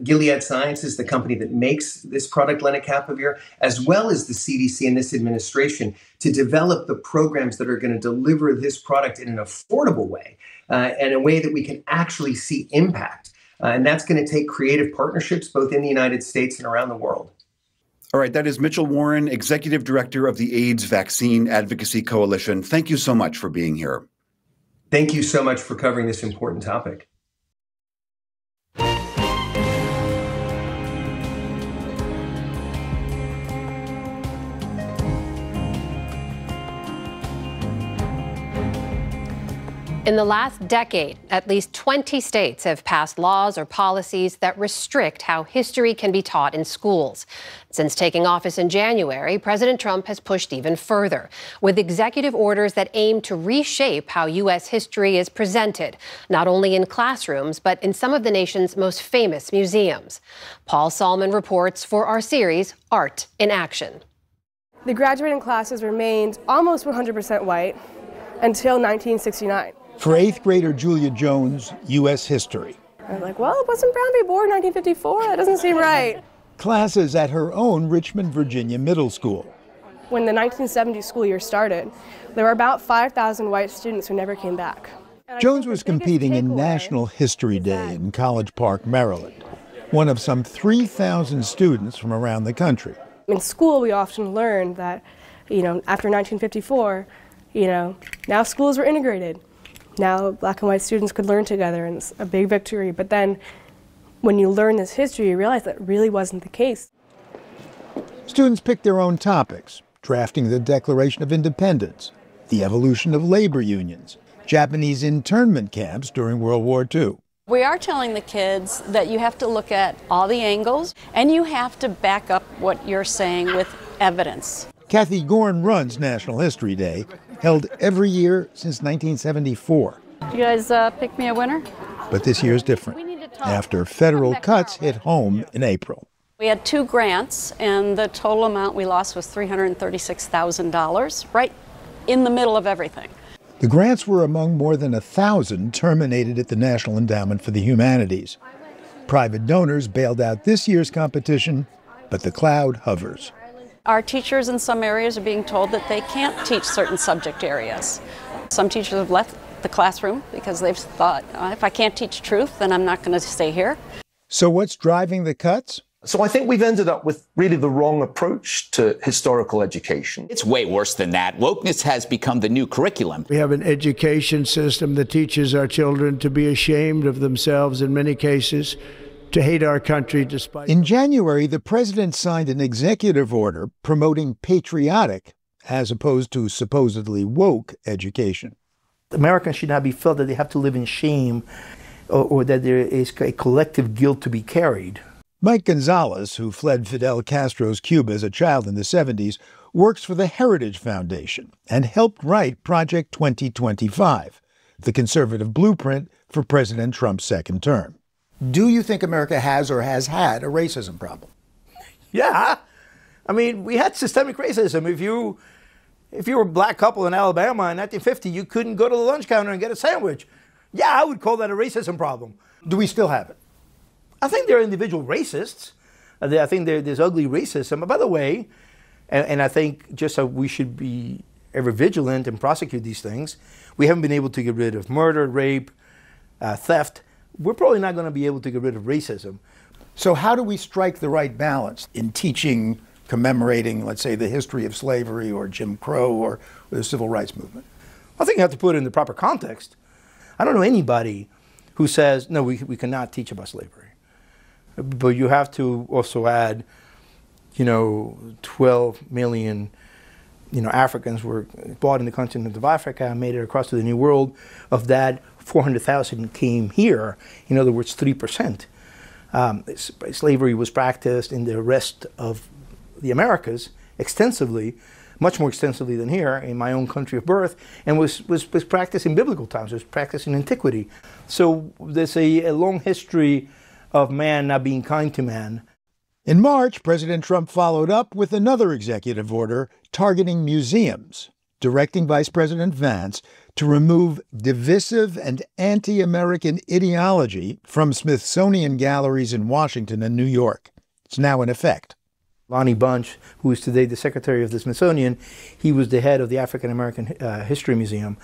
Gilead Sciences, the company that makes this product, lenacapavir, as well as the CDC and this administration, to develop the programs that are going to deliver this product in an affordable way and a way that we can actually see impact. And that's going to take creative partnerships both in the United States and around the world. All right, that is Mitchell Warren, Executive Director of the AIDS Vaccine Advocacy Coalition. Thank you so much for being here. Thank you so much for covering this important topic. In the last decade, at least 20 states have passed laws or policies that restrict how history can be taught in schools. Since taking office in January, President Trump has pushed even further, with executive orders that aim to reshape how U.S. history is presented, not only in classrooms, but in some of the nation's most famous museums. Paul Salman reports for our series, Art in Action. The graduating classes remained almost 100% white until 1969. For 8th grader Julia Jones, U.S. history. I'm like, well, wasn't Brown v. Board 1954? That doesn't seem right. Classes at her own Richmond, Virginia middle school. When the 1970 school year started, there were about 5,000 white students who never came back. Jones was competing in National History Day in College Park, Maryland, one of some 3,000 students from around the country. In school, we often learned that, after 1954, now schools were integrated. Now black and white students could learn together, and it's a big victory. But then when you learn this history, you realize that really wasn't the case. Students picked their own topics, drafting the Declaration of Independence, the evolution of labor unions, Japanese internment camps during World War II. We are telling the kids that you have to look at all the angles, and you have to back up what you're saying with evidence. Kathy Gorn runs National History Day, held every year since 1974. You guys pick me a winner? But this year's different, after federal cuts hit home in April. We had 2 grants, and the total amount we lost was $336,000, right in the middle of everything. The grants were among more than 1,000 terminated at the National Endowment for the Humanities. Private donors bailed out this year's competition, but the cloud hovers. Our teachers in some areas are being told that they can't teach certain subject areas. Some teachers have left the classroom because they've thought, if I can't teach truth, then I'm not going to stay here. So what's driving the cuts? So I think we've ended up with really the wrong approach to historical education. It's way worse than that. Wokeness has become the new curriculum. We have an education system that teaches our children to be ashamed of themselves in many cases, to hate our country despite... In January, the president signed an executive order promoting patriotic, as opposed to supposedly woke, education. Americans should not be felt that they have to live in shame or that there is a collective guilt to be carried. Mike Gonzalez, who fled Fidel Castro's Cuba as a child in the 70s, works for the Heritage Foundation and helped write Project 2025, the conservative blueprint for President Trump's second term. Do you think America has or has had a racism problem? Yeah. I mean, we had systemic racism. If you were a black couple in Alabama in 1950, you couldn't go to the lunch counter and get a sandwich. Yeah, I would call that a racism problem. Do we still have it? I think there are individual racists. I think there's ugly racism. But by the way, and I think just so we should be ever vigilant and prosecute these things, we haven't been able to get rid of murder, rape, theft. We're probably not going to be able to get rid of racism. So how do we strike the right balance in teaching, commemorating, let's say, the history of slavery or Jim Crow or the civil rights movement? I think you have to put it in the proper context. I don't know anybody who says, no, we cannot teach about slavery. But you have to also add, 12 million, Africans were brought in the continent of Africa, made it across to the New World. Of that, 400,000 came here. In other words, 3%. Slavery was practiced in the rest of the Americas extensively, much more extensively than here in my own country of birth, and was practiced in biblical times. It was practiced in antiquity. So there's a long history of man not being kind to man. In March, President Trump followed up with another executive order targeting museums, directing Vice President Vance to remove divisive and anti-American ideology from Smithsonian galleries in Washington and New York. It's now in effect. Lonnie Bunch, who is today the secretary of the Smithsonian, he was the head of the African American History Museum,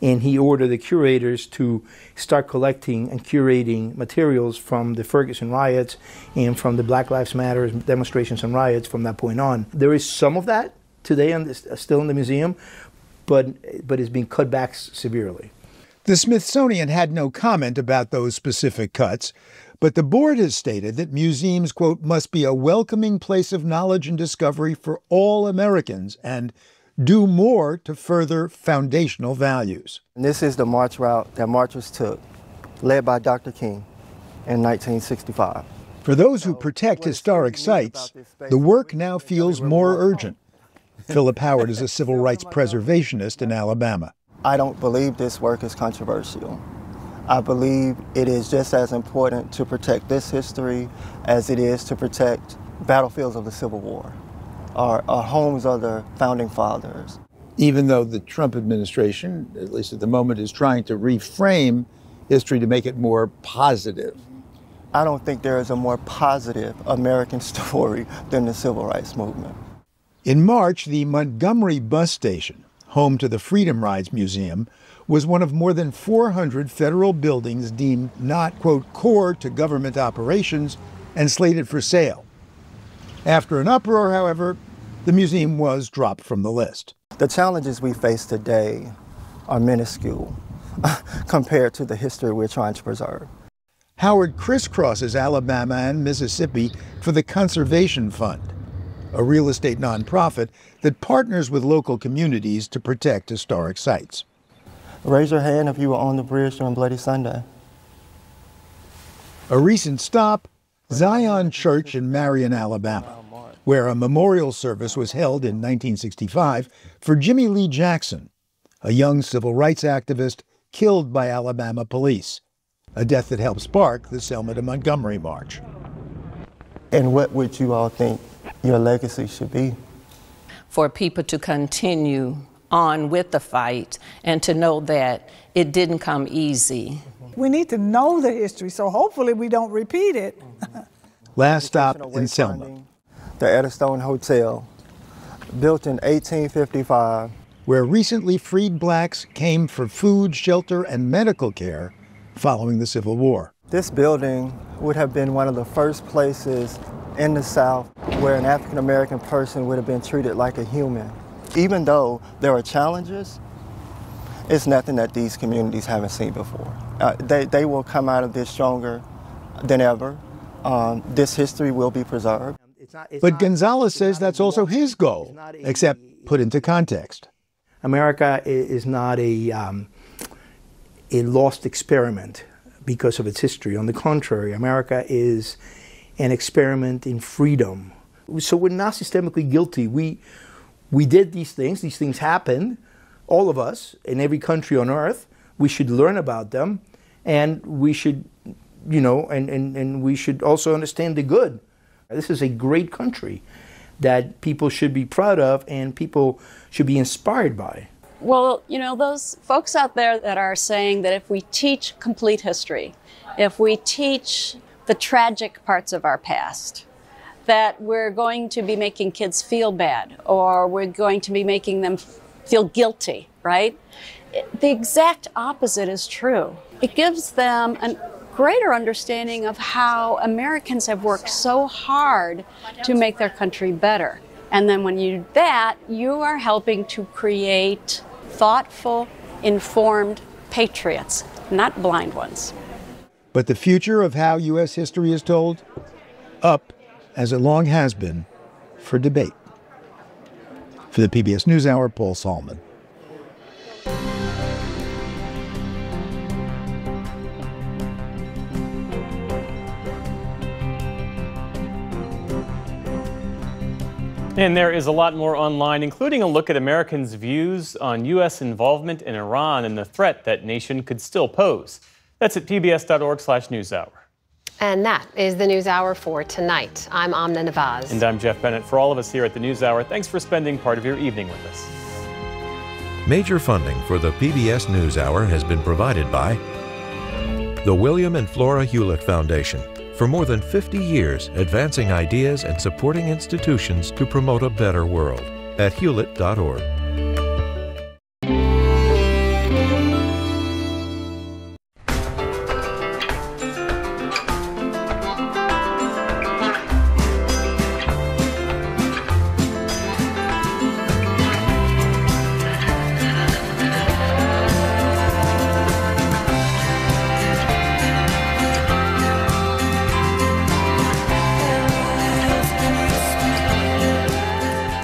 and he ordered the curators to start collecting and curating materials from the Ferguson riots and from the Black Lives Matter demonstrations and riots from that point on. There is some of that today still in the museum, but it's being cut back severely. The Smithsonian had no comment about those specific cuts, but the board has stated that museums, quote, must be a welcoming place of knowledge and discovery for all Americans and do more to further foundational values. And this is the march route that marchers took, led by Dr. King in 1965. For those who protect historic sites, the work now feels more urgent. Philip Howard is a civil rights preservationist in Alabama. I don't believe this work is controversial. I believe it is just as important to protect this history as it is to protect battlefields of the Civil War, our homes of the Founding Fathers. Even though the Trump administration, at least at the moment, is trying to reframe history to make it more positive. I don't think there is a more positive American story than the Civil Rights Movement. In March, the Montgomery bus station, home to the Freedom Rides Museum, was one of more than 400 federal buildings deemed not, quote, core to government operations and slated for sale. After an uproar, however, the museum was dropped from the list. The challenges we face today are minuscule compared to the history we're trying to preserve. Howard crisscrosses Alabama and Mississippi for the Conservation Fund, a real estate nonprofit that partners with local communities to protect historic sites. Raise your hand if you were on the bridge during Bloody Sunday. A recent stop, Zion Church in Marion, Alabama, where a memorial service was held in 1965 for Jimmy Lee Jackson, a young civil rights activist killed by Alabama police, a death that helped spark the Selma to Montgomery March. And what would you all think your legacy should be? For people to continue on with the fight and to know that it didn't come easy. We need to know the history, so hopefully we don't repeat it. Last stop in Selma. The Eddystone Hotel, built in 1855. Where recently freed blacks came for food, shelter, and medical care following the Civil War. This building would have been one of the first places in the South where an African American person would have been treated like a human. Even though there are challenges, it's nothing that these communities haven't seen before. They will come out of this stronger than ever. This history will be preserved. But Gonzalez says that's also his goal, except put into context. America is not a lost experiment because of its history. On the contrary, America is an experiment in freedom. So we're not systemically guilty. We did these things happened, all of us, in every country on earth. We should learn about them, and we should, and we should also understand the good. This is a great country that people should be proud of and people should be inspired by. Well, those folks out there that are saying that if we teach complete history, if we teach the tragic parts of our past, that we're going to be making kids feel bad, or we're going to be making them feel guilty, right? The exact opposite is true. It gives them a greater understanding of how Americans have worked so hard to make their country better. And then when you do that, you are helping to create thoughtful, informed patriots, not blind ones. But the future of how U.S. history is told? Up, as it long has been, for debate. For the PBS NewsHour, Paul Solman. And there is a lot more online, including a look at Americans' views on U.S. involvement in Iran and the threat that nation could still pose. That's at pbs.org/newshour. And that is the NewsHour for tonight. I'm Amna Nawaz. And I'm Jeff Bennett. For all of us here at the NewsHour, thanks for spending part of your evening with us. Major funding for the PBS NewsHour has been provided by the William and Flora Hewlett Foundation. For more than 50 years, advancing ideas and supporting institutions to promote a better world at hewlett.org.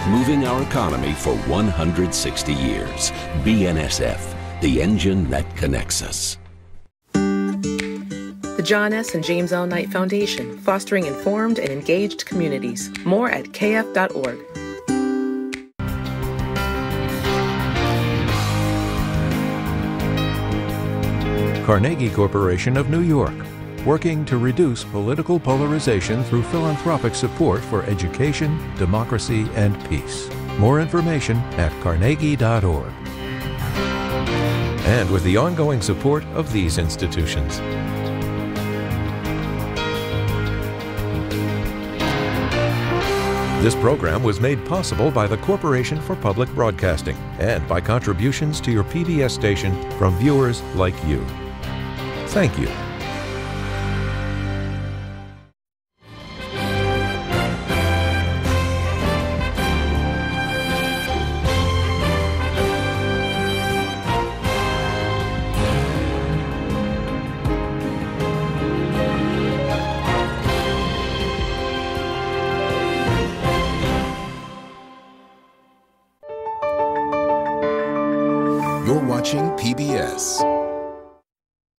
Moving our economy for 160 years. BNSF, the engine that connects us. The John S. and James L. Knight Foundation, fostering informed and engaged communities. More at kf.org. Carnegie Corporation of New York, working to reduce political polarization through philanthropic support for education, democracy, and peace. More information at carnegie.org. And with the ongoing support of these institutions. This program was made possible by the Corporation for Public Broadcasting and by contributions to your PBS station from viewers like you. Thank you. You're watching PBS.